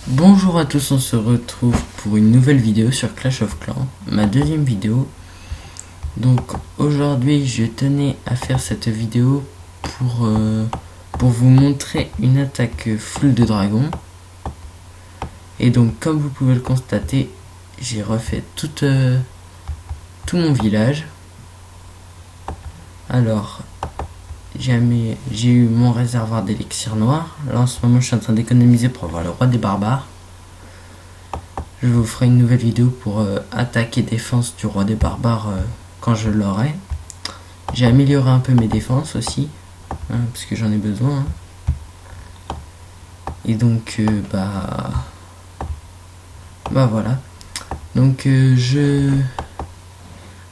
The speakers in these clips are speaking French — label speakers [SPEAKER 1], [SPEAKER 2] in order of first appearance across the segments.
[SPEAKER 1] Bonjour à tous, on se retrouve pour une nouvelle vidéo sur Clash of Clans, ma deuxième vidéo. Donc aujourd'hui je tenais à faire cette vidéo pour vous montrer une attaque full de dragon. Et donc comme vous pouvez le constater, j'ai refait tout mon village. Alors j'ai eu mon réservoir d'élixir noir. Là en ce moment je suis en train d'économiser pour avoir le roi des barbares. Je vous ferai une nouvelle vidéo pour attaque et défense du roi des barbares quand je l'aurai. J'ai amélioré un peu mes défenses aussi, parce que j'en ai besoin. Et donc, bah voilà. Donc,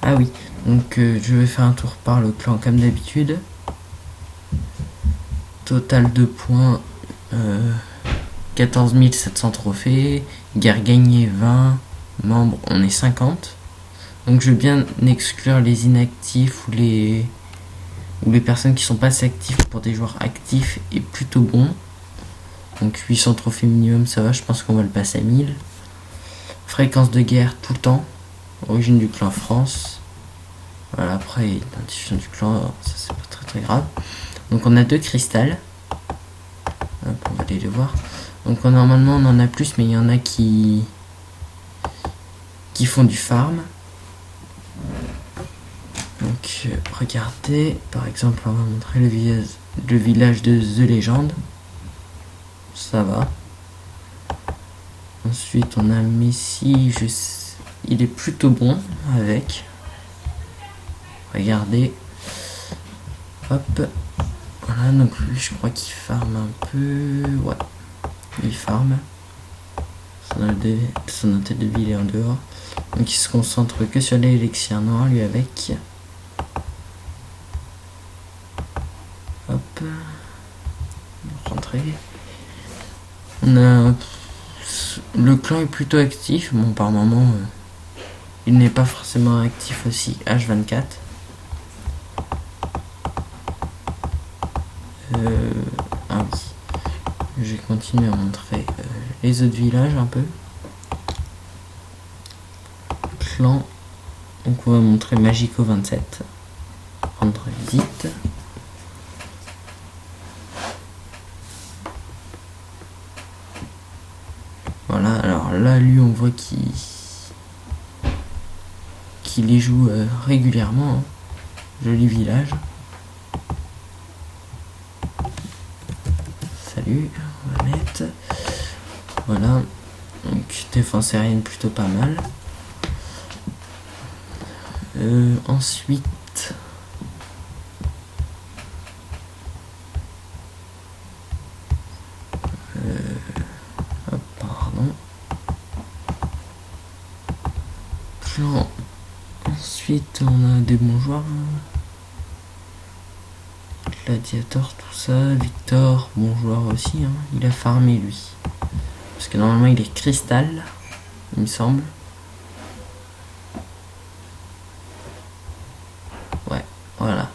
[SPEAKER 1] ah oui, donc je vais faire un tour par le clan comme d'habitude. Total de points, 14 700 trophées. Guerre gagnée 20. Membres, on est 50. Donc je veux bien exclure les inactifs ou les personnes qui sont pas assez actives pour des joueurs actifs et plutôt bons. Donc 800 trophées minimum, ça va, je pense qu'on va le passer à 1000. Fréquence de guerre tout le temps. Origine du clan France. Voilà, après identification du clan, ça c'est pas très grave. Donc on a 2 cristals. Hop, on va aller les voir. Donc normalement on en a plus, mais il y en a qui font du farm. Donc regardez, par exemple on va montrer le village de The Legend. Ça va. Ensuite on a Messi, il est plutôt bon avec. Regardez. Hop. Voilà, donc lui je crois qu'il farm un peu. Ouais. Il farm. Son hôtel de ville est en dehors. Donc il se concentre que sur l'élixir noir lui avec. Hop. Rentrer. On a... Le clan est plutôt actif. Bon, par moment, il n'est pas forcément actif aussi. H24. Ah oui. Je vais continuer à montrer les autres villages un peu. Clan. Donc on va montrer Magico 27. Rendre visite. Voilà, alors là lui on voit qu'il les joue régulièrement. Hein. Joli village. Salut, on va mettre. Voilà. Donc défense aérienne plutôt pas mal. Ensuite. Pardon. Clan. Ensuite on a des bons joueurs. Gladiator, tout ça. Victor, bon joueur aussi. Hein. Il a farmé lui. Parce que normalement il est cristal, il me semble. Ouais, voilà.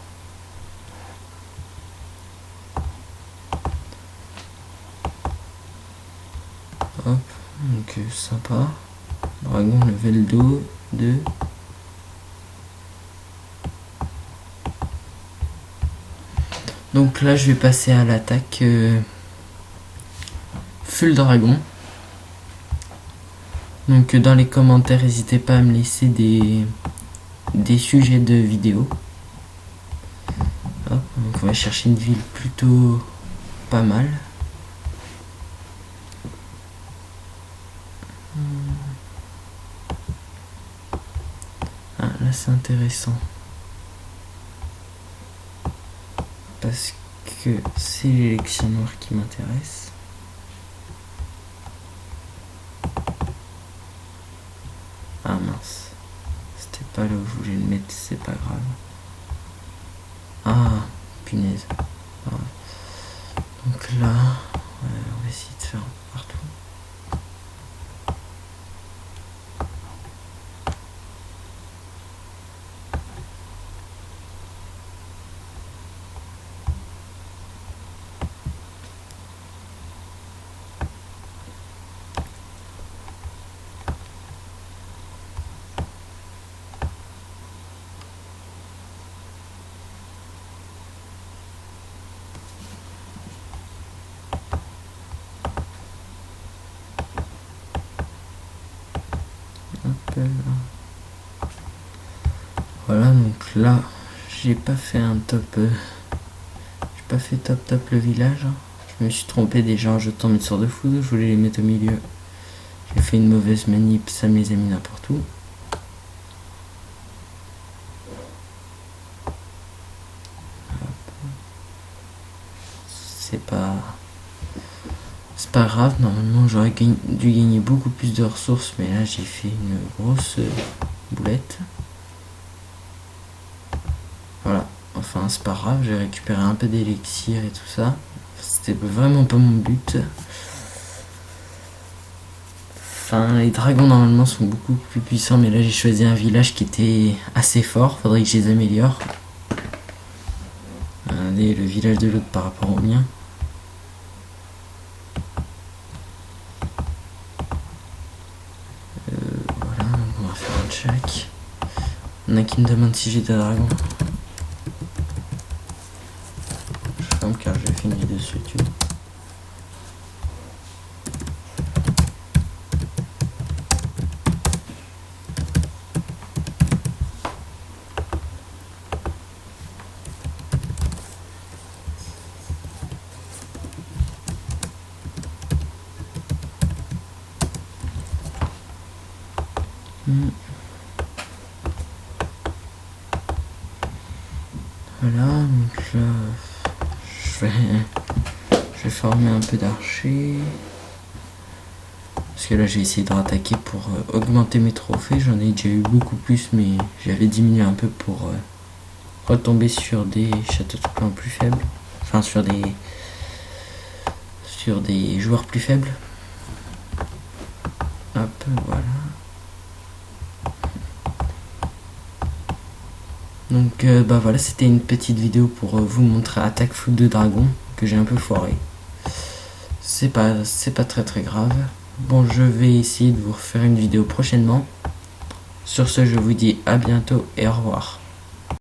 [SPEAKER 1] Hop, donc sympa. Dragon level 2. Donc là je vais passer à l'attaque full dragon. Donc dans les commentaires n'hésitez pas à me laisser des sujets de vidéos. Hop, donc on va chercher une ville plutôt pas mal. Ah là c'est intéressant. Parce que c'est l'élection noire qui m'intéresse. Ah mince. C'était pas là où je voulais le mettre, c'est pas grave. Ah, punaise. Ah. Donc là, on va essayer de faire partout. Voilà, donc là, j'ai pas fait un top. J'ai pas fait top le village. Je me suis trompé déjà en jetant mes sorts de foudre. Je voulais les mettre au milieu. J'ai fait une mauvaise manip, ça me les a mis n'importe où. C'est pas grave, normalement j'aurais dû gagner beaucoup plus de ressources, mais là j'ai fait une grosse boulette. Voilà, enfin c'est pas grave, j'ai récupéré un peu d'élixir et tout ça. C'était vraiment pas mon but. Enfin, les dragons normalement sont beaucoup plus puissants, mais là j'ai choisi un village qui était assez fort, faudrait que je les améliore. Regardez le village de l'autre par rapport au mien. Voilà, on va faire un check. Il y en a qui me demandent si j'ai des dragons. Je ferme car je vais finir dessus, tu vois. Voilà, donc là, je vais former un peu d'archers. Parce que là, j'ai essayé de rattaquer pour augmenter mes trophées. J'en ai déjà eu beaucoup plus, mais j'avais diminué un peu pour retomber sur des châteaux de clans plus faibles. Enfin, sur des joueurs plus faibles. Hop, voilà. Donc bah voilà, c'était une petite vidéo pour vous montrer Attaque Foot de Dragon que j'ai un peu foiré. C'est pas très grave. Bon, je vais essayer de vous refaire une vidéo prochainement. Sur ce, je vous dis à bientôt et au revoir.